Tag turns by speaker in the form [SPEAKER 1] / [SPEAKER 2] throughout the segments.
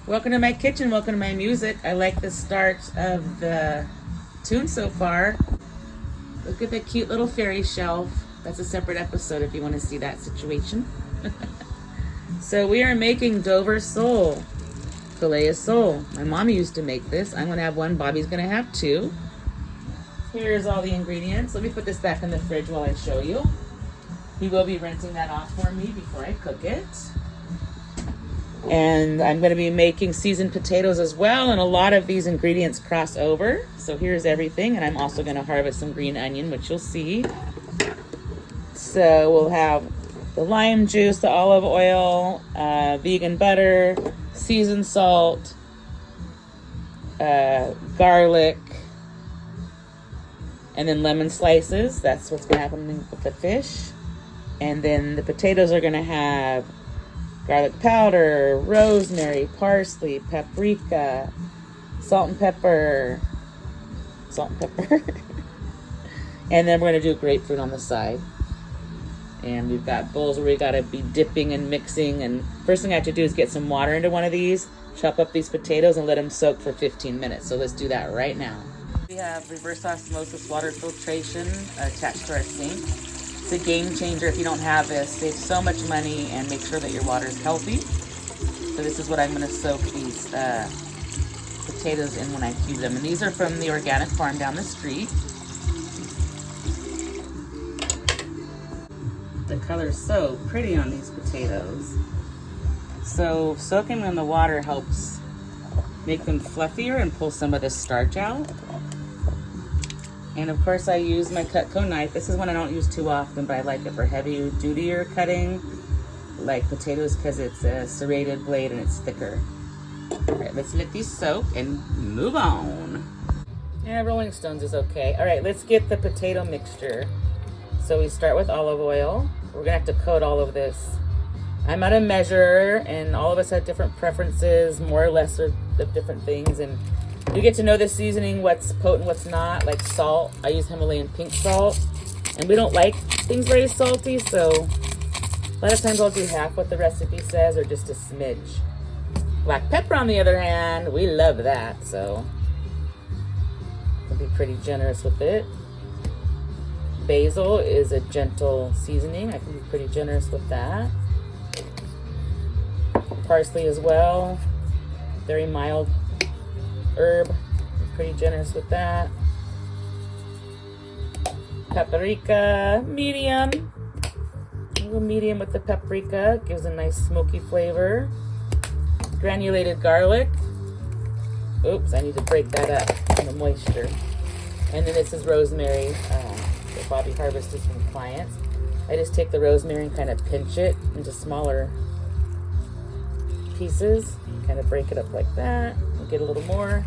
[SPEAKER 1] Welcome to my kitchen, welcome to my music. I like the start of the tune so far. Look at the cute little fairy shelf. That's a separate episode if you want to see that situation. So we are making Dover sole, filet of sole. My mom used to make this. I'm gonna have one, Bobby's gonna have two. Here's all the ingredients. Let me put this back in the fridge while I show you. He will be rinsing that off for me before I cook it. And I'm going to be making seasoned potatoes as well, and a lot of these ingredients cross over. So here's everything, and I'm also going to harvest some green onion, which you'll see. So we'll have the lime juice, the olive oil, vegan butter, seasoned salt, garlic, and then lemon slices. That's what's going to happen with the fish. And then the potatoes are going to have garlic powder, rosemary, parsley, paprika, salt and pepper. And then we're going to do grapefruit on the side. And we've got bowls where we got to be dipping and mixing. And first thing I have to do is get some water into one of these, chop up these potatoes, and let them soak for 15 minutes. So let's do that right now. We have reverse osmosis water filtration attached to our sink. It's a game changer if you don't have this. Save so much money and make sure that your water is healthy. So this is what I'm going to soak these potatoes in when I cube them. And these are from the organic farm down the street. The color's so pretty on these potatoes. So soaking them in the water helps make them fluffier and pull some of the starch out. And of course I use my Cutco knife. This is one I don't use too often, but I like it for heavy dutier cutting, like potatoes, because it's a serrated blade and it's thicker. All right, let's let these soak and move on. Yeah, Rolling Stones is okay. All right, let's get the potato mixture. So we start with olive oil. We're gonna have to coat all of this. I'm out of measure, and all of us have different preferences, more or less of different things, and you get to know the seasoning, what's potent, what's not, like salt. I use Himalayan pink salt, and we don't like things very salty, so a lot of times I'll do half what the recipe says or just a smidge. Black pepper, on the other hand, we love that, so I'll be pretty generous with it. Basil is a gentle seasoning. I can be pretty generous with that. Parsley as well, very mild herb, pretty generous with that. Paprika, medium. A little medium with the paprika, gives a nice smoky flavor. Granulated garlic. Oops, I need to break that up in the moisture. And then this is rosemary that Bobby harvested from clients. I just take the rosemary and kind of pinch it into smaller pieces, kind of break it up like that. We'll get a little more,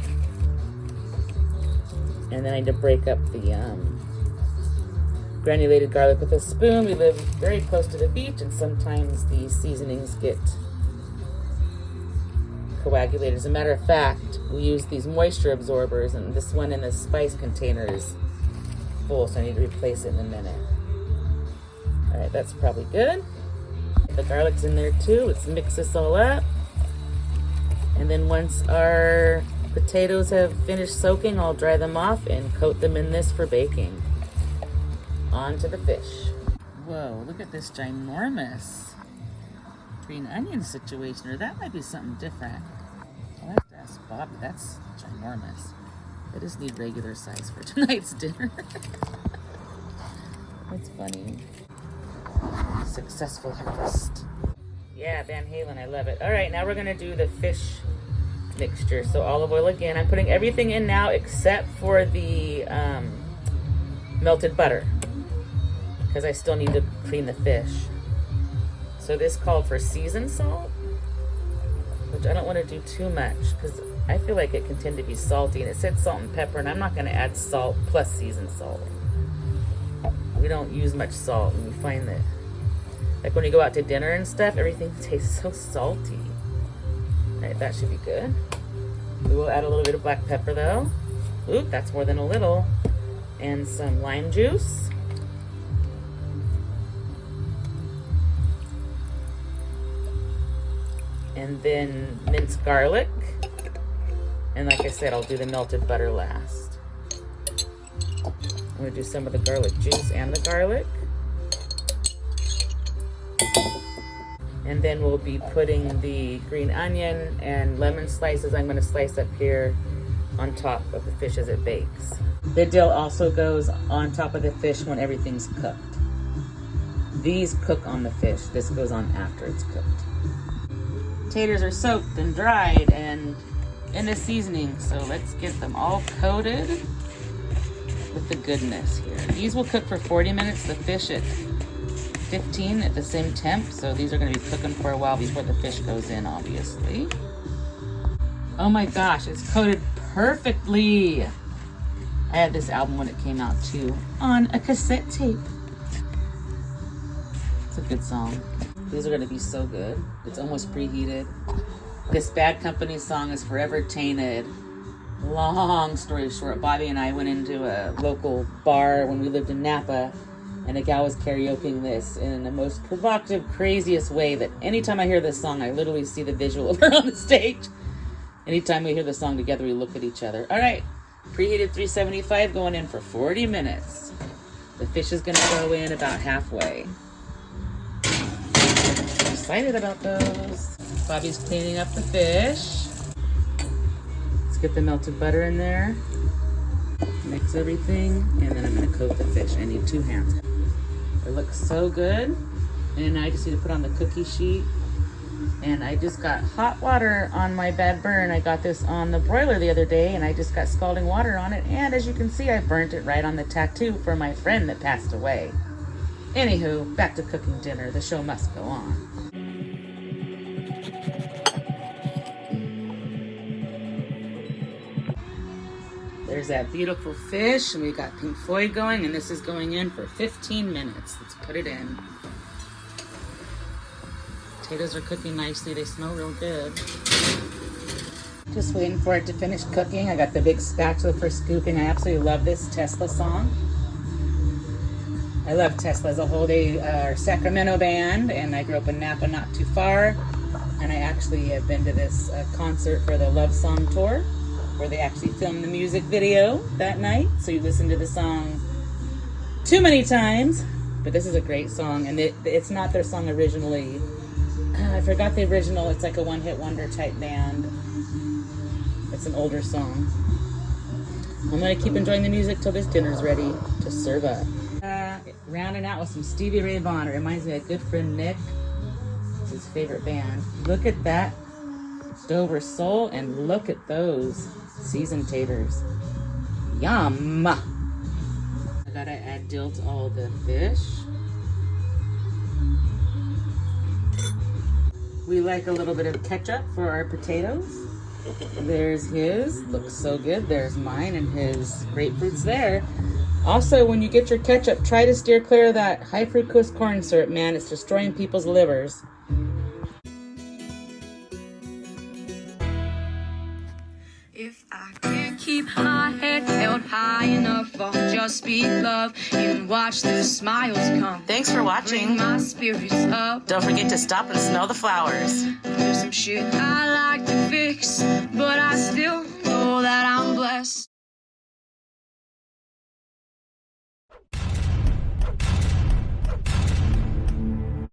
[SPEAKER 1] and then I need to break up the granulated garlic with a spoon. We live very close to the beach, and sometimes these seasonings get coagulated. As a matter of fact, we use these moisture absorbers, and this one in the spice container is full, so I need to replace it in a minute. All right, that's probably good. The garlic's in there too. Let's mix this all up. And then once our potatoes have finished soaking, I'll dry them off and coat them in this for baking. On to the fish. Whoa, look at this ginormous green onion situation, or that might be something different. I'll have to ask Bobby. That's ginormous. I just need regular size for tonight's dinner. That's funny. Successful harvest. Yeah, Van Halen, I love it. All right, now we're gonna do the fish mixture. So olive oil again. I'm putting everything in now except for the melted butter, because I still need to clean the fish. So this called for seasoned salt, which I don't want to do too much because I feel like it can tend to be salty, and it said salt and pepper, and I'm not going to add salt plus seasoned salt. We don't use much salt, and we find that, like when you go out to dinner and stuff, everything tastes so salty. All right, that should be good. We will add a little bit of black pepper though. Oop, that's more than a little. And some lime juice. And then minced garlic. And like I said, I'll do the melted butter last. I'm gonna do some of the garlic juice and the garlic. And then we'll be putting the green onion and lemon slices I'm gonna slice up here on top of the fish as it bakes. The dill also goes on top of the fish when everything's cooked. These cook on the fish. This goes on after it's cooked. Taters are soaked and dried and in a seasoning, so let's get them all coated with the goodness here. These will cook for 40 minutes, the fish at 15 at the same temp, so these are gonna be cooking for a while before the fish goes in, obviously. Oh my gosh, it's coated perfectly. I had this album when it came out too, on a cassette tape. It's a good song. These are gonna be so good. It's almost preheated. This Bad Company song is forever tainted. Long story short, Bobby and I went into a local bar when we lived in Napa, and a gal was karaokeing this in the most provocative, craziest way that anytime I hear this song, I literally see the visual of her on the stage. Anytime we hear the song together, we look at each other. All right, preheated 375 going in for 40 minutes. The fish is gonna go in about halfway. I'm excited about those. Bobby's cleaning up the fish. Let's get the melted butter in there. Mix everything, and then I'm gonna coat the fish. I need 2 hands. It looks so good. And I just need to put on the cookie sheet. And I just got hot water on my bad burn. I got this on the broiler the other day, and I just got scalding water on it. And as you can see, I burnt it right on the tattoo for my friend that passed away. Anywho, back to cooking dinner. The show must go on. There's that beautiful fish, and we got Pink Floyd going, and this is going in for 15 minutes. Let's put it in. Potatoes are cooking nicely. They smell real good. Just waiting for it to finish cooking. I got the big spatula for scooping. I absolutely love this Tesla song. I love Tesla as a whole. They are a Sacramento band, and I grew up in Napa, not too far. And I actually have been to this concert for the Love Song Tour, where they actually filmed the music video that night. So you listen to the song too many times, but this is a great song, and it's not their song originally. I forgot the original. It's like a one-hit wonder type band. It's an older song. I'm gonna keep enjoying the music till this dinner's ready to serve up. Rounding out with some Stevie Ray Vaughan. It reminds me of a good friend Nick. It's his favorite band. Look at that Dover sole, and look at those seasoned taters. Yum! I gotta add dill to all the fish. We like a little bit of ketchup for our potatoes. There's his, looks so good. There's mine, and his grapefruit's there. Also, when you get your ketchup, try to steer clear of that high fructose corn syrup, man. It's destroying people's livers.
[SPEAKER 2] If I can't keep my head held high enough, I'll just be love and watch the smiles come.
[SPEAKER 1] Thanks for watching.
[SPEAKER 2] Bring my spirits up.
[SPEAKER 1] Don't forget to stop and smell the flowers.
[SPEAKER 2] There's some shit I like to fix, but I still know that I'm blessed.